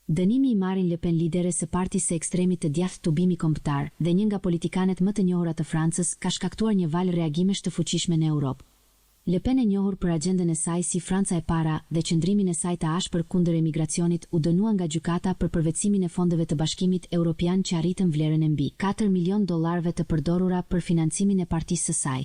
Dënimi i Marine Le Pen, lideres së partisë së ekstremit të djathtë tubimi kombëtar dhe një nga politikanet më të njohura të Francës, ka shkaktuar një valë reagimesh të fuqishme në Europë. Le Pen, e njohur për agjendën e saj si Franca e para dhe qëndrimin e saj të ashpër kundër emigracionit, u dënua nga gjykata për përvetësimin e fondeve të Bashkimit Evropian që arritën vlerën e mbi $4 milion të përdorura për financimin e partisë së saj.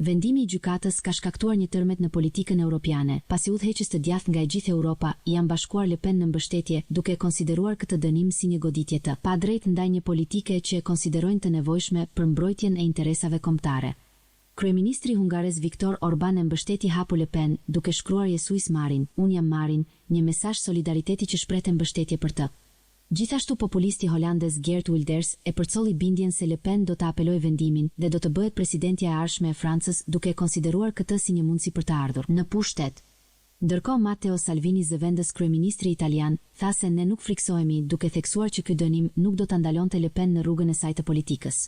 Vendimi i gjykatës ka shkaktuar një tërmet në politikën europiane, pasi udhëheqës të djathtë nga e gjithë Europa janë bashkuar Le Pen në mbështetje, duke konsideruar këtë dënim si një goditje të padrejtë ndaj një politike që e konsiderojnë të nevojshme për mbrojtjen e interesave kombëtare. Kryeministri hungares Viktor Orban e mbështeti hapu Le Pen, duke shkruar Jesuis Marin, unë jam Marin, një mesazh solidariteti që shprehte mbështetje për të. Gjithashtu populisti holandez Geert Wilders e përcolli bindjen se Le Pen do të apelojë vendimin dhe do të bëhet presidentja e ardhshme e Francës, duke konsideruar këtë si një mundësi për të ardhur në pushtet. Ndërkohë Matteo Salvini, zëvendës kryeministri italian, tha se ne nuk friksohemi, duke theksuar që ky dënim nuk do ta ndalonte Le Pen në rrugën e saj të politikës.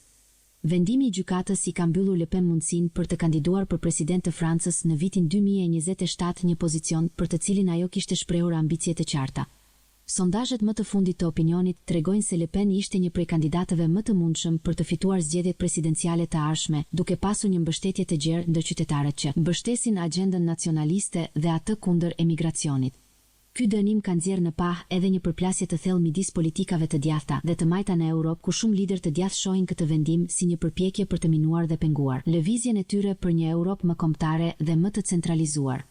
Vendimi i gjykatës i ka mbyllur Le Pen mundësinë për të kandiduar për president të Francës në vitin 2027, një pozicion për të cilin ajo kishte shprehur ambicie të qarta. Sondazhet më të fundit të opinionit tregojnë se Le Pen ishte një prej kandidatëve më të mundshëm për të fituar zgjedhjet presidenciale të ardhshme, duke pasur një mbështetje të gjerë ndër qytetarët që mbështesin agjendën nacionaliste dhe atë kundër emigracionit. Ky dënim ka nxjerrë në pah edhe një përplasje të thellë midis politikave të djathta dhe të majta në Europë, ku shumë lider të djathtë shohin këtë vendim si një përpjekje për të minuar dhe penguar lëvizjen e tyre për një Europë më kombëtare dhe më të centralizuar.